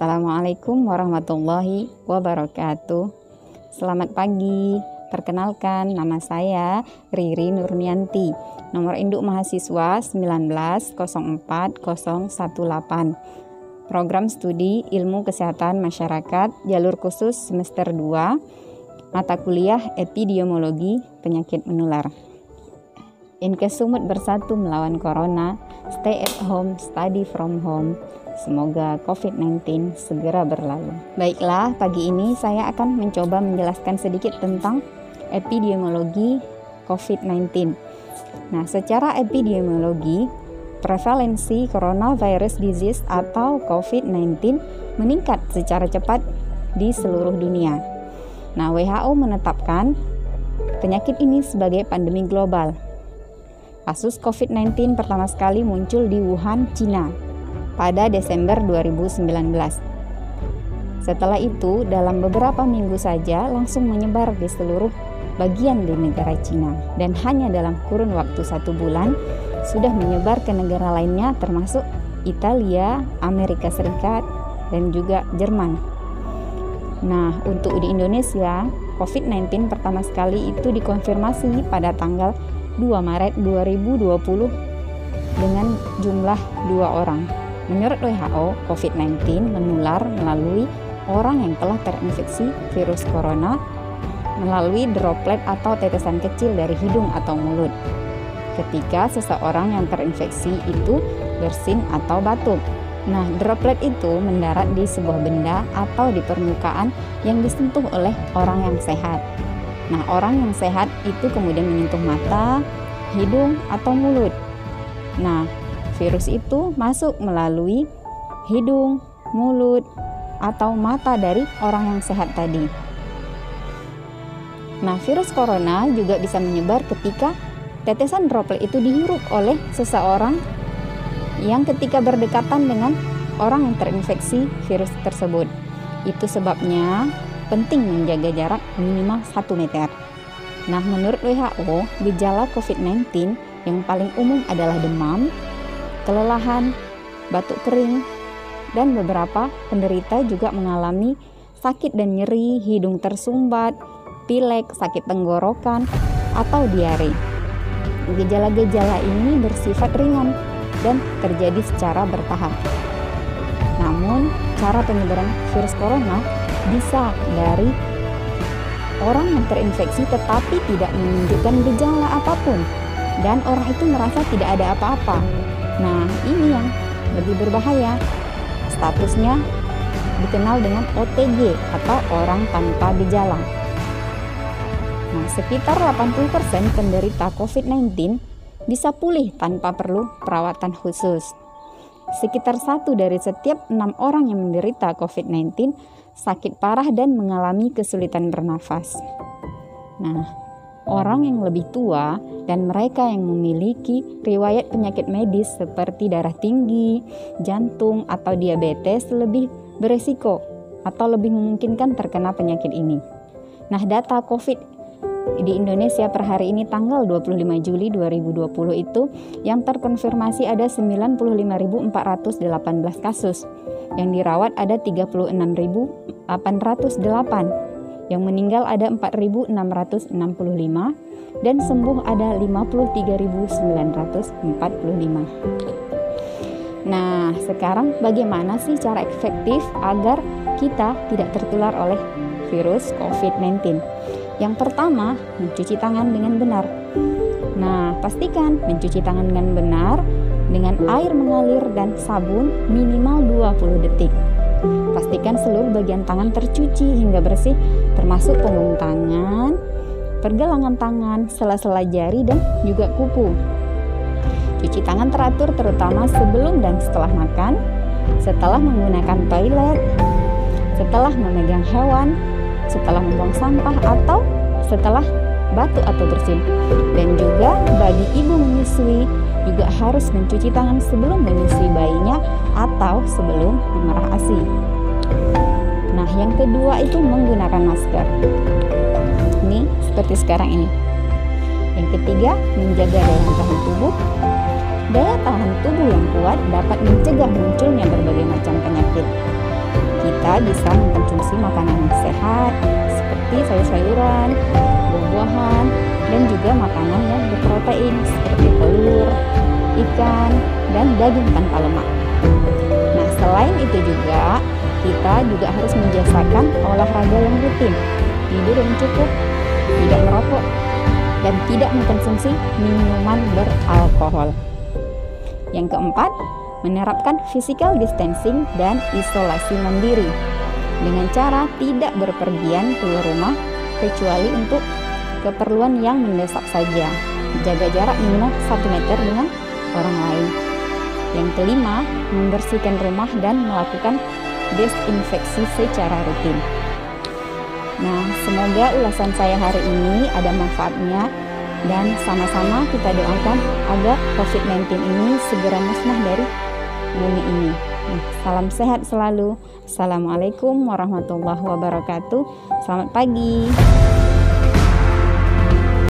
Assalamualaikum warahmatullahi wabarakatuh. Selamat pagi. Perkenalkan, nama saya Riri Nurmianti. Nomor induk mahasiswa 1904018. Program studi Ilmu Kesehatan Masyarakat, jalur khusus semester 2, mata kuliah Epidemiologi Penyakit Menular. In case sumut bersatu melawan corona, stay at home, study from home. Semoga COVID-19 segera berlalu. Baiklah, pagi ini saya akan mencoba menjelaskan sedikit tentang epidemiologi COVID-19. Nah, secara epidemiologi, prevalensi coronavirus disease atau COVID-19 meningkat secara cepat di seluruh dunia. Nah, WHO menetapkan penyakit ini sebagai pandemi global. Kasus COVID-19 pertama sekali muncul di Wuhan, Cina pada Desember 2019. Setelah itu, dalam beberapa minggu saja langsung menyebar di seluruh bagian di negara Cina. Dan hanya dalam kurun waktu 1 bulan, sudah menyebar ke negara lainnya termasuk Italia, Amerika Serikat, dan juga Jerman. Nah, untuk di Indonesia, COVID-19 pertama sekali itu dikonfirmasi pada tanggal 2 Maret 2020 dengan jumlah 2 orang. Menurut WHO, COVID-19 menular melalui orang yang telah terinfeksi virus corona melalui droplet atau tetesan kecil dari hidung atau mulut. Ketika seseorang yang terinfeksi itu bersin atau batuk. Nah, droplet itu mendarat di sebuah benda atau di permukaan yang disentuh oleh orang yang sehat. Nah, orang yang sehat itu kemudian menyentuh mata, hidung, atau mulut. Nah, virus itu masuk melalui hidung, mulut, atau mata dari orang yang sehat tadi. Nah, virus corona juga bisa menyebar ketika tetesan droplet itu dihirup oleh seseorang yang ketika berdekatan dengan orang yang terinfeksi virus tersebut. Itu sebabnya penting menjaga jarak minimal 1 meter. Nah, menurut WHO, gejala COVID-19 yang paling umum adalah demam, kelelahan, batuk kering, dan beberapa penderita juga mengalami sakit dan nyeri, hidung tersumbat, pilek, sakit tenggorokan, atau diare. Gejala-gejala ini bersifat ringan dan terjadi secara bertahap. Namun, cara penyebaran virus corona bisa dari orang yang terinfeksi tetapi tidak menunjukkan gejala apapun, dan orang itu merasa tidak ada apa-apa. Nah, ini yang lebih berbahaya. Statusnya dikenal dengan OTG atau orang tanpa gejala. Nah, sekitar 80% penderita COVID-19 bisa pulih tanpa perlu perawatan khusus. Sekitar 1 dari setiap 6 orang yang menderita COVID-19 sakit parah dan mengalami kesulitan bernafas. Nah, orang yang lebih tua dan mereka yang memiliki riwayat penyakit medis seperti darah tinggi, jantung, atau diabetes lebih beresiko atau lebih memungkinkan terkena penyakit ini. Nah, data COVID di Indonesia per hari ini tanggal 25 Juli 2020 itu yang terkonfirmasi ada 95.418 kasus, yang dirawat ada 36.808, yang meninggal ada 4.665, dan sembuh ada 53.945. Nah, sekarang bagaimana sih cara efektif agar kita tidak tertular oleh virus COVID-19? Yang pertama, mencuci tangan dengan benar. Nah, pastikan mencuci tangan dengan benar dengan air mengalir dan sabun minimal 20 detik. Pastikan seluruh bagian tangan tercuci hingga bersih, termasuk punggung tangan, pergelangan tangan, sela-sela jari, dan juga kuku. Cuci tangan teratur terutama sebelum dan setelah makan, setelah menggunakan toilet, setelah memegang hewan, setelah membuang sampah, atau setelah batuk atau bersin. Dan juga bagi ibu menyusui juga harus mencuci tangan sebelum menyusui bayinya atau sebelum memerah ASI. Nah, yang kedua itu menggunakan masker. Ini seperti sekarang ini. Yang ketiga, menjaga daya tahan tubuh. Daya tahan tubuh yang kuat dapat mencegah munculnya berbagai macam penyakit. kita bisa mengkonsumsi makanan yang sehat seperti sayur-sayuran, buah-buahan, dan juga makanan yang berprotein seperti telur, ikan, dan daging tanpa lemak. Nah, selain itu juga kita juga harus membiasakan olahraga yang rutin, tidur yang cukup, tidak merokok, dan tidak mengkonsumsi minuman beralkohol. Yang keempat, menerapkan physical distancing dan isolasi mandiri dengan cara tidak berpergian keluar rumah kecuali untuk keperluan yang mendesak saja. Jaga jarak minimal 1 meter dengan orang lain. Yang kelima, membersihkan rumah dan melakukan desinfeksi secara rutin. Nah, semoga ulasan saya hari ini ada manfaatnya dan sama-sama kita doakan agar COVID-19 ini segera musnah dari bumi ini. Salam sehat selalu. Assalamualaikum warahmatullahi wabarakatuh. Selamat pagi.